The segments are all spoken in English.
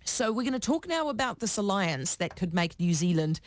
So we're going to talk now about this alliance that could make New Zealand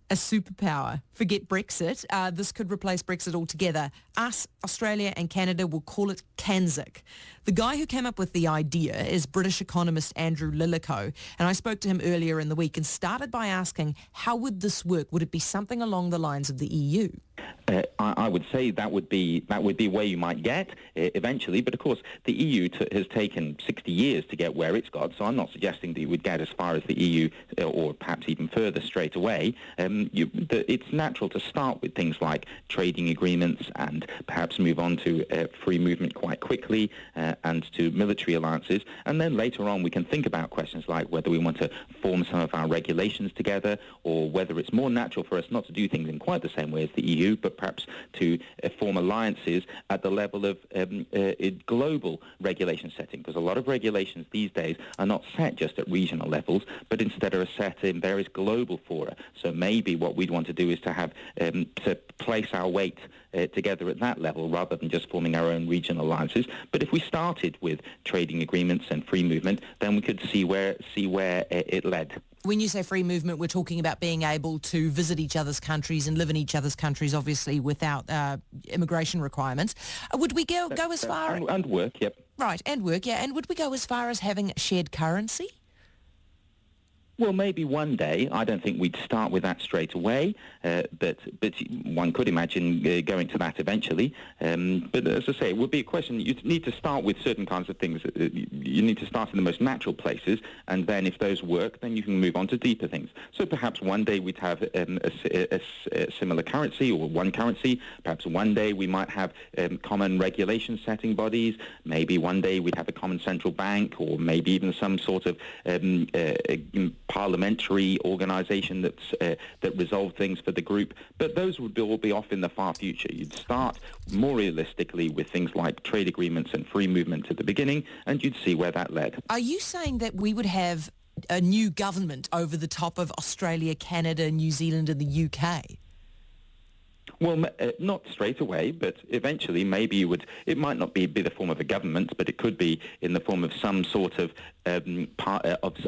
a superpower. Forget Brexit. This could replace Brexit altogether. Us, Australia and Canada will call it Canzuk. The guy who came up with the idea is British economist Andrew Lilico, and I spoke to him earlier in the week and started by asking, how would this work? Would it be something along the lines of the EU? I would say that would be where you might get eventually, but of course the EU has taken 60 years to get where it's got, so I'm not suggesting that you would get as far as the EU or perhaps even further straight away. It's natural to start with things like trading agreements and perhaps move on to free movement quite quickly and to military alliances, and then later on we can think about questions like whether we want to form some of our regulations together or whether it's more natural for us not to do things in quite the same way as the EU, but perhaps to form alliances at the level of global regulation setting, because a lot of regulations these days are not set just at regional levels, but instead are set in various global fora. So maybe what we'd want to do is to have to place our weight together at that level rather than just forming our own regional alliances. But if we started with trading agreements and free movement, then we could see where it led. When you say free movement, we're talking about being able to visit each other's countries and live in each other's countries, obviously, without immigration requirements. Would we go as far... And work, yep. Right, and work, yeah. And would we go as far as having shared currency? Well, maybe one day. I don't think we'd start with that straight away, but one could imagine going to that eventually. But as I say, it would be a question. You need to start with certain kinds of things. You need to start in the most natural places, and then if those work, then you can move on to deeper things. So perhaps one day we'd have a similar currency or one currency. Perhaps one day we might have common regulation setting bodies. Maybe one day we'd have a common central bank, or maybe even some sort of parliamentary organisation that resolved things for the group, but those would all be off in the far future. You'd start more realistically with things like trade agreements and free movement at the beginning, and you'd see where that led. Are you saying that we would have a new government over the top of Australia, Canada, New Zealand and the UK? Well, not straight away, but eventually maybe you would. It might not be the form of a government, but it could be in the form of some sort of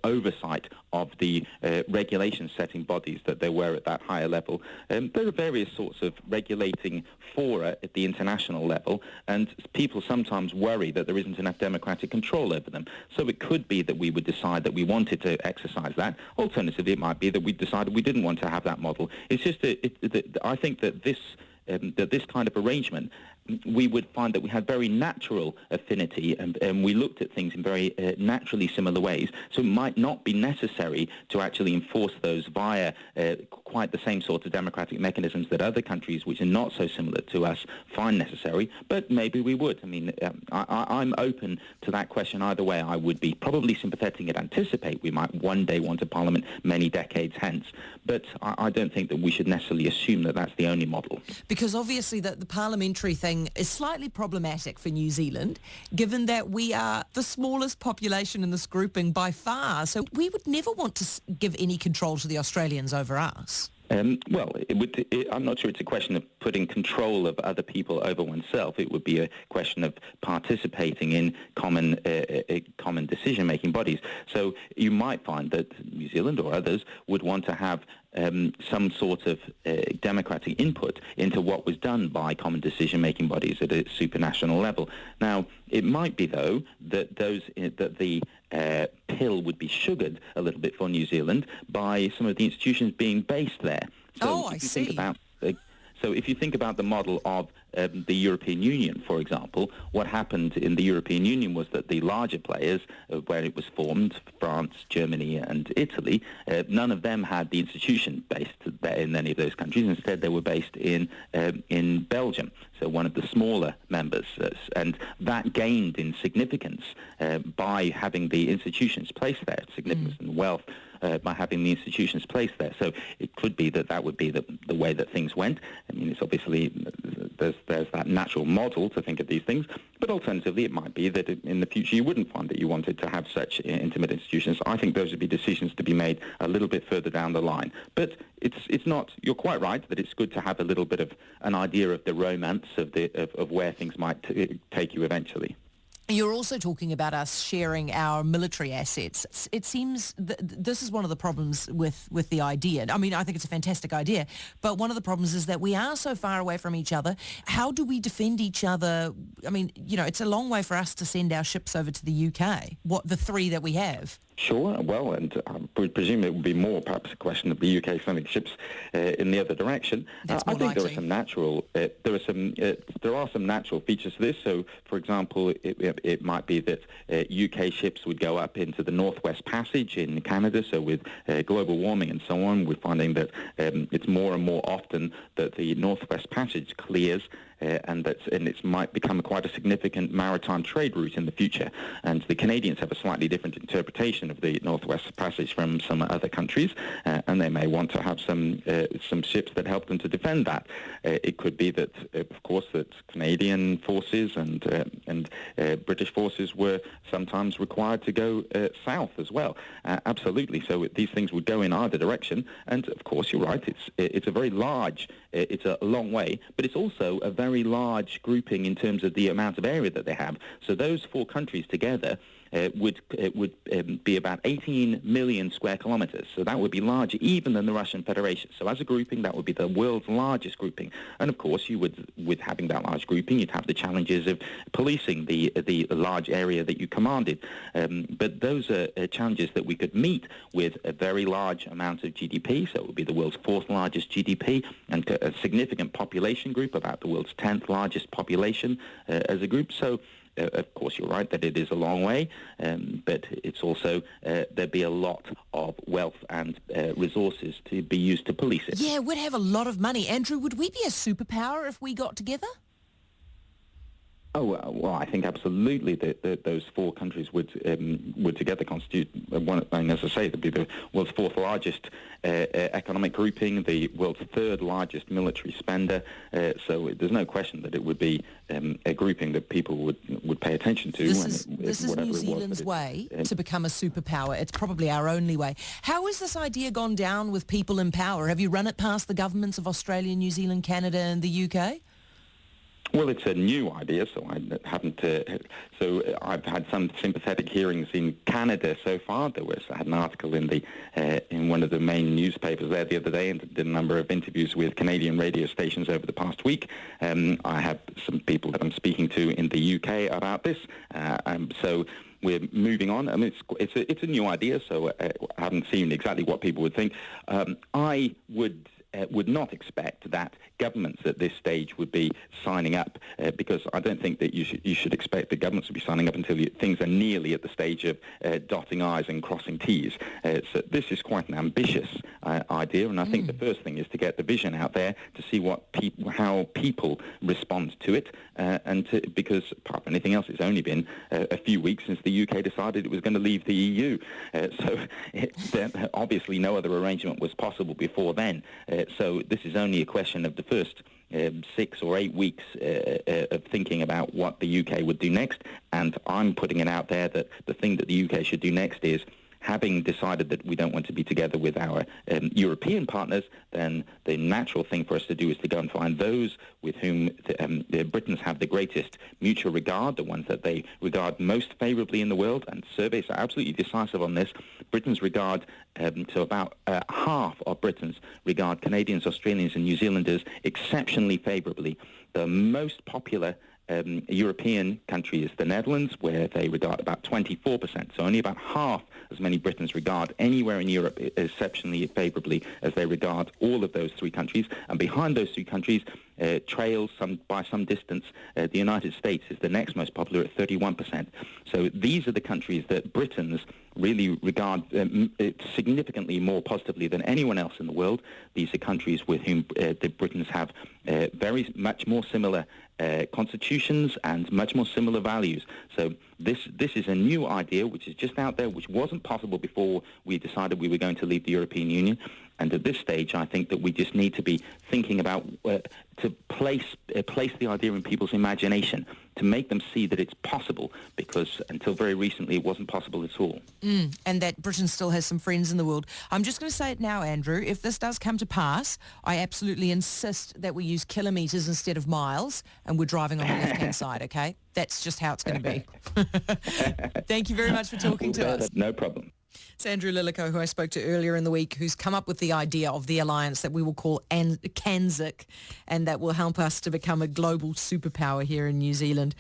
oversight of the regulation-setting bodies that there were at that higher level. There are various sorts of regulating fora at the international level, and people sometimes worry that there isn't enough democratic control over them. So it could be that we would decide that we wanted to exercise that. Alternatively, it might be that we decided we didn't want to have that model. It's just that I think that this kind of arrangement, we would find that we had very natural affinity and we looked at things in very naturally similar ways. So it might not be necessary to actually enforce those via quite the same sort of democratic mechanisms that other countries which are not so similar to us find necessary, but maybe we would. I mean, I'm open to that question either way. I would be probably sympathetic and anticipate we might one day want a parliament many decades hence, but I don't think that we should necessarily assume that that's the only model. Because obviously the parliamentary thing is slightly problematic for New Zealand, given that we are the smallest population in this grouping by far. So we would never want to give any control to the Australians over us. Well, I'm not sure it's a question of putting control of other people over oneself. It would be a question of participating in common decision-making bodies. So you might find that New Zealand or others would want to have some sort of democratic input into what was done by common decision-making bodies at a supranational level. Now, it might be, though, that the pill would be sugared a little bit for New Zealand by some of the institutions being based there. So I see. So if you think about the model of the European Union, for example, what happened in the European Union was that the larger players, where it was formed, France, Germany and Italy, none of them had the institution based in any of those countries. Instead, they were based in Belgium, so one of the smaller members. And that gained in significance by having the institutions placed there, significance and wealth. By having the institutions placed there. So it could be that would be the way that things went. I mean, it's obviously, there's that natural model to think of these things, but alternatively it might be that in the future you wouldn't find that you wanted to have such intimate institutions. I think those would be decisions to be made a little bit further down the line. But it's not, you're quite right that it's good to have a little bit of an idea of the romance of where things might take you eventually. You're also talking about us sharing our military assets. It seems this is one of the problems with the idea. I mean, I think it's a fantastic idea, but one of the problems is that we are so far away from each other. How do we defend each other? I mean, it's a long way for us to send our ships over to the UK, the three that we have. Sure. Well, and I would presume it would be more perhaps a question of the UK sending ships in the other direction. That's I more think likely. there are some natural features to this. So, for example, it might be that UK ships would go up into the Northwest Passage in Canada. So, with global warming and so on, we're finding that it's more and more often that the Northwest Passage clears. And it might become quite a significant maritime trade route in the future. And the Canadians have a slightly different interpretation of the Northwest Passage from some other countries, and they may want to have some ships that help them to defend that. It could be that, of course, that Canadian forces and British forces were sometimes required to go south as well. Absolutely. So these things would go in either direction. And of course, you're right. It's a very large. It's a long way, but it's also a very large grouping in terms of the amount of area that they have. So those four countries together would be about 18 million square kilometers. So that would be larger even than the Russian Federation. So as a grouping, that would be the world's largest grouping. And of course, with having that large grouping, you'd have the challenges of policing the large area that you commanded. But those are challenges that we could meet with a very large amount of GDP. So it would be the world's fourth largest GDP and a significant population group, about the world's 10th largest population as a group. So of course, you're right that it is a long way, but it's also there'd be a lot of wealth and resources to be used to police it. Yeah, we'd have a lot of money. Andrew, would we be a superpower if we got together? Oh, well, I think absolutely that those four countries would together constitute one. And as I say, they'd be the world's fourth largest economic grouping, the world's third largest military spender. So there's no question that it would be a grouping that people would pay attention to. This is New Zealand's way to become a superpower. It's probably our only way. How has this idea gone down with people in power? Have you run it past the governments of Australia, New Zealand, Canada and the UK? Well, it's a new idea, so I haven't. So I've had some sympathetic hearings in Canada so far. I had an article in one of the main newspapers there the other day, and did a number of interviews with Canadian radio stations over the past week. I have some people that I'm speaking to in the UK about this. So we're moving on. I mean, it's a new idea, so I haven't seen exactly what people would think. I would not expect that governments at this stage would be signing up, because I don't think that you should expect the governments to be signing up until things are nearly at the stage of dotting I's and crossing T's. So this is quite an ambitious idea, and I think the first thing is to get the vision out there to see how people respond to it, because apart from anything else, it's only been a few weeks since the UK decided it was going to leave the EU. So obviously no other arrangement was possible before then. So this is only a question of the first 6 or 8 weeks of thinking about what the UK would do next. And I'm putting it out there that the thing that the UK should do next is, having decided that we don't want to be together with our European partners, then the natural thing for us to do is to go and find those with whom the Britons have the greatest mutual regard, the ones that they regard most favourably in the world. And surveys are absolutely decisive on this. Britons regard, so about half of Britons regard Canadians, Australians and New Zealanders exceptionally favourably. The most popular European country is the Netherlands, where they regard about 24%. So only about half as many Britons regard anywhere in Europe exceptionally favourably as they regard all of those three countries. And behind those three countries trails by some distance. The United States is the next most popular at 31%. So these are the countries that Britons really regard significantly more positively than anyone else in the world. These are countries with whom the Britons have very much more similar constitutions and much more similar values. So this is a new idea which is just out there, which wasn't possible before we decided we were going to leave the European Union. And at this stage, I think that we just need to be thinking about to place the idea in people's imagination. to make them see that it's possible, because until very recently it wasn't possible at all. And that Britain still has some friends in the world. I'm just going to say it now, Andrew. If this does come to pass, I absolutely insist that we use kilometres instead of miles, and we're driving on the left-hand side, okay? That's just how it's going to be. Thank you very much for talking to us. No problem. It's Andrew Lilico, who I spoke to earlier in the week, who's come up with the idea of the alliance that we will call Canzuk, and that will help us to become a global superpower here in New Zealand.